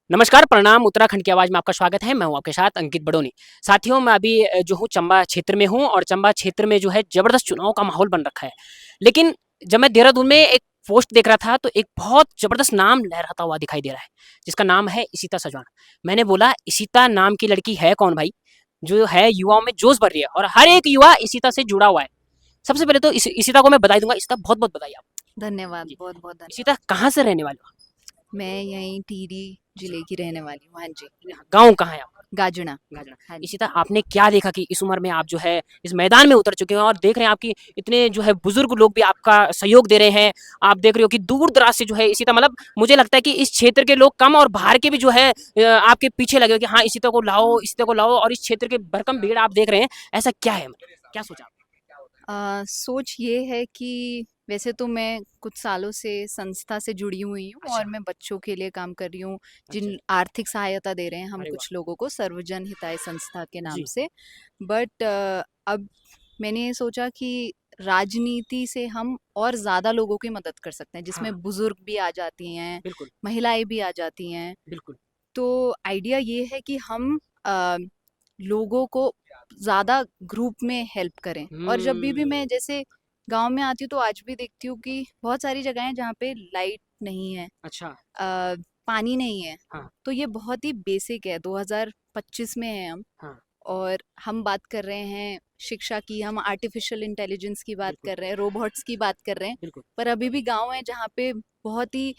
नमस्कार, प्रणाम। उत्तराखंड की आवाज़ में आपका स्वागत है। मैं हूँ आपके साथ अंकित बडोनी। साथियों, मैं अभी जो हूँ चंबा क्षेत्र में हूँ और चंबा क्षेत्र में जो है ज़बरदस्त चुनाव का माहौल बन रखा है। लेकिन जब मैं देहरादून में एक पोस्ट देख रहा था तो एक बहुत ज़बरदस्त नाम लहराता हुआ दिखाई दे रहा है, जिसका नाम है इशिता सचवान। मैंने बोला इशिता नाम की लड़की है कौन भाई? जो है युवाओं में जोश भर रही है और हर एक युवा इशिता से जुड़ा हुआ है। सबसे पहले तो इशिता को मैं बधाई दूँगा। इशिता बहुत-बहुत बधाई आपको। धन्यवाद, जी। बहुत-बहुत धन्यवाद। इशिता कहाँ से रहने वाले हो? मैं यहीं टिहरी जिले की रहने वाली हूँ। हाँ जी, गाँव कहाँ है आपका? गाजुना। गाजना। हाँ जी। इशिता, आपने क्या देखा कि इस उम्र में आप जो है इस मैदान में उतर चुके हैं और देख रहे हैं आपकी इतने जो है बुजुर्ग लोग भी आपका सहयोग दे रहे हैं। आप देख रहे हो कि दूर-दराज से जो है इशिता, मतलब मुझे लगता है कि इस क्षेत्र के लोग कम और बाहर के भी जो है आपके पीछे लगे हो कि हाँ, इशिता को लाओ और इस क्षेत्र के भरकम भीड़ आप देख रहे हैं। ऐसा क्या है? मतलब क्या सोचा आपने? सोच ये है कि वैसे तो मैं कुछ सालों से संस्था से जुड़ी हुई हूँ और अच्छा, मैं बच्चों के लिए काम कर रही हूँ, अच्छा। जिन आर्थिक सहायता दे रहे हैं हम अरे वाह! कुछ लोगों को सर्वजन हिताय संस्था के नाम जी, से। बट अब मैंने ये सोचा कि राजनीति से हम और ज़्यादा लोगों की मदद कर सकते हैं, हाँ, जिसमें बुजुर्ग भी आ जाती हैं, बिल्कुल, महिलाएं भी आ जाती हैं। बिल्कुल। तो आइडिया ये है कि हम लोगों को ज़्यादा ग्रुप में हेल्प करें। और जब भी हुँ, मैं जैसे गांव में आती हूँ तो आज भी देखती हूँ कि बहुत सारी जगह हैं जहाँ पे लाइट नहीं है, अच्छा, पानी नहीं है। हाँ, तो ये बहुत ही बेसिक है। 2025 में है हम, हाँ, और हम बात कर रहे हैं शिक्षा की, हम आर्टिफिशियल इंटेलिजेंस की बात बिल्कुल, कर रहे हैं, रोबोट्स की बात कर रहे हैं। बिल्कुल। पर अभी भी गांव है जहाँ पे बहुत ही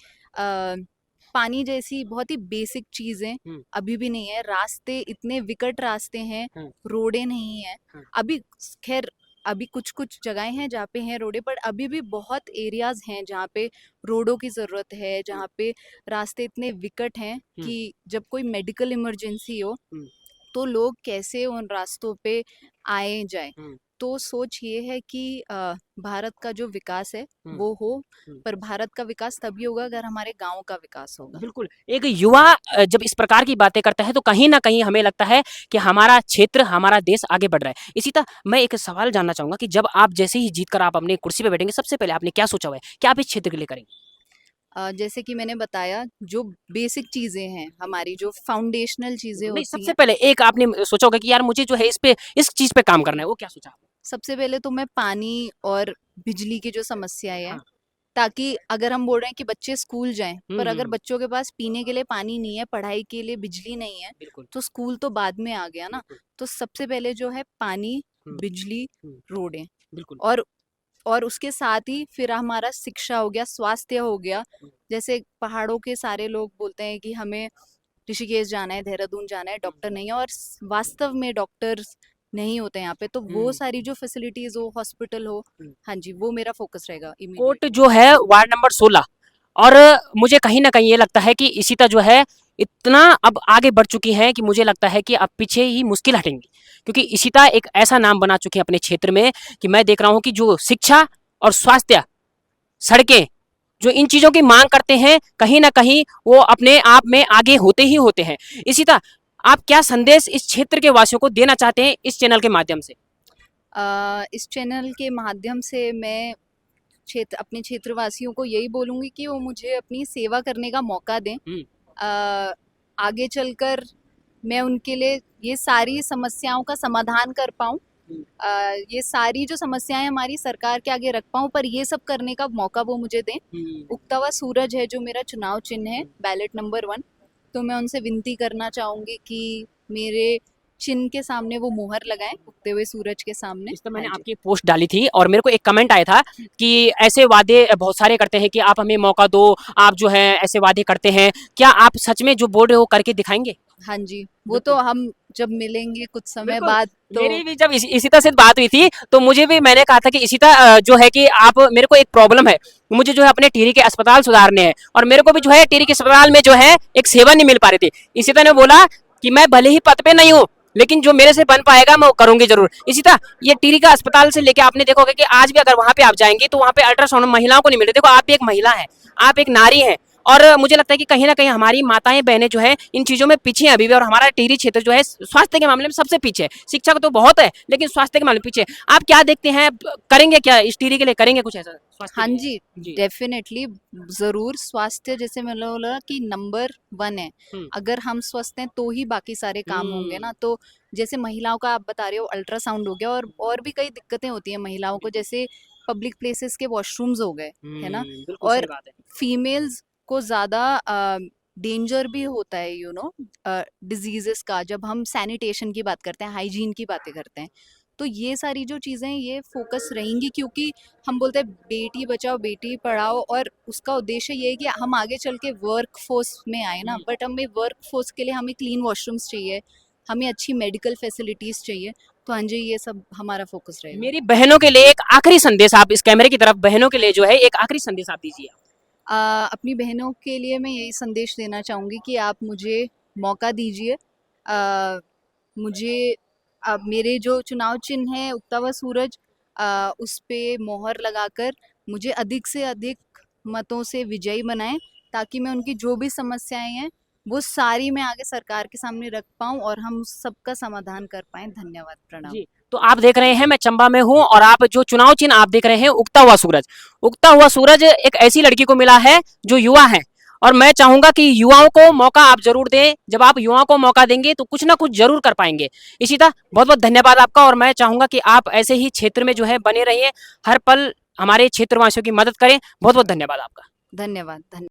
पानी जैसी बहुत ही बेसिक चीजें हुँ, अभी भी नहीं है। रास्ते इतने विकट रास्ते हैं, हाँ, रोडें नहीं है। हाँ, अभी खैर अभी कुछ कुछ जगहें हैं जहाँ पे हैं रोडें, पर अभी भी बहुत एरियाज हैं जहाँ पे रोडों की जरूरत है, हुँ, जहाँ पे रास्ते इतने विकट हैं हुँ, कि जब कोई मेडिकल इमरजेंसी हो हुँ, तो लोग कैसे उन रास्तों पे आए जाएं। हुँ, तो सोच ये है कि भारत का जो विकास है हुँ, वो हो, हुँ। पर भारत का विकास तभी होगा अगर हमारे गांव का विकास होगा। बिल्कुल, एक युवा जब इस प्रकार की बातें करता है तो कहीं न कहीं हमें लगता है कि हमारा क्षेत्र, हमारा देश आगे बढ़ रहा है। इसी तरह मैं एक सवाल जानना चाहूँगा कि जब आप जैसे ही जीत कर आप अपनी कुर्सी पे बैठेंगे, सबसे पहले आपने क्या सोचा हुआ है? क्या आप इस क्षेत्र के लिए करेंगे? जैसे कि मैंने बताया, जो बेसिक चीजें हैं हमारी, जो फाउंडेशनल चीजें नहीं, होती सबसे हैं, पहले एक आपने सोचा होगा कि यार मुझे जो है इस चीज़ पे काम करना है, वो क्या सोचा आपने? सबसे पहले तो मैं पानी और बिजली की जो समस्याएं हैं, हाँ। ताकि अगर हम बोल रहे हैं कि बच्चे स्कूल जाएं, हुँ, पर हुँ, अगर हुँ। बच्चों के पास पीने के लिए पानी नहीं है, पढ़ाई के लिए बिजली नहीं है, बिल्कुल, तो स्कूल तो बाद में आ गया ना। बिल्कुल। तो सबसे पहले जो है पानी, हुँ, बिजली, हुँ। रोडें। बिल्कुल। और और उसके साथ ही फिर हमारा शिक्षा हो गया, स्वास्थ्य हो गया। हुँ, जैसे पहाड़ों के सारे लोग बोलते हैं कि हमें ऋषिकेश जाना है, देहरादून जाना है, हुँ, डॉक्टर नहीं है, और वास्तव में डॉक्टर्स नहीं होते यहाँ पे। तो वो हुँ, सारी जो फैसिलिटीज हो, हॉस्पिटल हो, हुँ। हाँ जी, वो मेरा फोकस रहेगा कोर्ट इमीडिएटली। जो है वार्ड नंबर 16, और मुझे कहीं न कहीं ये लगता है कि इशिता जो है इतना अब आगे बढ़ चुकी हैं कि मुझे लगता है कि अब पीछे ही मुश्किल हटेंगी। क्योंकि इशिता एक ऐसा नाम बना चुकी है अपने क्षेत्र में कि मैं देख रहा हूँ कि जो शिक्षा और स्वास्थ्य, सड़कें, जो इन चीज़ों की माँग करते हैं, कहीं न कहीं वो अपने आप में आगे होते ही होते हैं। इशिता, आप क्या संदेश इस क्षेत्र के वासियों को देना चाहते हैं इस चैनल के माध्यम से? इस चैनल के माध्यम से मैं अपने क्षेत्रवासियों को यही बोलूंगी कि वो मुझे अपनी सेवा करने का मौका दें। हुँ, अ, आगे चलकर मैं उनके लिए ये सारी समस्याओं का समाधान कर पाऊँ, हुँ, ये सारी जो समस्याएं हमारी सरकार के आगे रख पाऊँ, पर ये सब करने का मौका वो मुझे दें। हुँ, उगता हुआ सूरज है जो मेरा चुनाव चिन्ह है, हुँ। Ballot number 1। तो मैं उनसे विनती करना चाहूंगी कि मेरे चिन्ह के सामने वो मुहर लगाएं, उगते हुए सूरज के सामने। इस पे हाँ मैंने जी। आपकी एक पोस्ट डाली थी और मेरे को एक कमेंट आया था कि ऐसे वादे बहुत सारे करते हैं कि आप हमें मौका दो, आप जो है ऐसे वादे करते हैं। क्या आप सच में जो बोल रहे हो करके दिखाएँगे? हाँ जी, वो तो बिल्कुल। हम जब मिलेंगे कुछ समय बिल्कुल, बाद तो। मेरी भी जब इशिता से बात हुई थी, तो मुझे भी मैंने कहा था कि इशिता जो है कि आप, मेरे को एक प्रॉब्लम है, मुझे जो है अपने टिहरी के अस्पताल सुधारने हैं और मेरे को भी जो है टिहरी के अस्पताल में जो है एक सेवा नहीं मिल पा रही थी। इशिता ने बोला कि मैं भले ही पद पे नहीं हूँ, लेकिन जो मेरे से बन पाएगा मैं वो करूँगी ज़रूर। इशिता, ये टिहरी का अस्पताल से लेके आपने देखोगे कि आज भी अगर वहाँ पे आप जाएँगी, तो वहाँ पे अल्ट्रासाउंड महिलाओं को नहीं मिल रही। देखो, आप भी एक महिला हैं, आप एक नारी हैं, और मुझे लगता है कि कहीं न कहीं हमारी माताएँ बहनें जो हैं इन चीज़ों में पीछे हैं अभी भी, और हमारा टिहरी क्षेत्र जो है स्वास्थ्य के मामले में सबसे पीछे है। शिक्षा तो बहुत है, लेकिन स्वास्थ्य के मामले में पीछे है। आप क्या देखते हैं, करेंगे क्या इस टिहरी के लिए, करेंगे कुछ ऐसा? स्वास्थ्य हाँ के लिए? जी, जी। डेफिनेटली ज़रूर। स्वास्थ्य जैसे मैंने बोला कि नंबर 1 है। हुँ, अगर हम स्वस्थ हैं तो ही बाकी सारे काम होंगे हुँ, ना। तो जैसे महिलाओं का आप बता रहे हो अल्ट्रासाउंड हो गया, और भी कई दिक्कतें होती हैं महिलाओं को, बिल्कुल। जैसे पब्लिक प्लेसेस के वॉशरूम्स हो गए, है ना? बिल्कुल सही और बात है। फीमेल्स को ज़्यादा डेंजर भी होता है, डिजीज़ेज़ का, जब हम सैनिटेशन की बात करते हैं, हाइजीन की बातें करते हैं। तो ये सारी जो चीज़ें ये फ़ोकस रहेंगी, क्योंकि हम बोलते हैं बेटी बचाओ बेटी पढ़ाओ, और उसका उद्देश्य ये है कि हम आगे चल के वर्क फोर्स में आए ना। हुँ। बट हमें वर्क फोर्स के लिए हमें क्लीन वॉशरूम्स चाहिए, हमें अच्छी मेडिकल फैसिलिटीज़ चाहिए। तो हाँ जी, ये सब हमारा फोकस रहेगा। मेरी बहनों के लिए एक आखिरी संदेश आप इस कैमरे की तरफ बहनों के लिए जो है एक आखिरी संदेश आप दीजिए। अपनी बहनों के लिए मैं यही संदेश देना चाहूँगी कि आप मुझे मौका दीजिए। मुझे मेरे जो चुनाव चिन्ह है उगता हुआ सूरज, उस पे मोहर लगाकर मुझे अधिक से अधिक मतों से विजयी बनाएं, ताकि मैं उनकी जो भी समस्याएं हैं वो सारी मैं आगे सरकार के सामने रख पाऊं और हम सबका समाधान कर पाएं। धन्यवाद, प्रणाम। जी, तो आप देख रहे हैं मैं चंबा में हूँ और आप जो चुनाव चिन्ह आप देख रहे हैं उगता हुआ सूरज। उगता हुआ सूरज एक ऐसी लड़की को मिला है जो युवा है और मैं चाहूंगा कि युवाओं को मौका आप जरूर दें। जब आप युवाओं को मौका देंगे तो कुछ ना कुछ जरूर कर पाएंगे। इशिता, बहुत बहुत धन्यवाद आपका और मैं चाहूंगा कि आप ऐसे ही क्षेत्र में जो है बने रहिए, हर पल हमारे क्षेत्रवासियों की मदद करें। बहुत बहुत धन्यवाद आपका। धन्यवाद।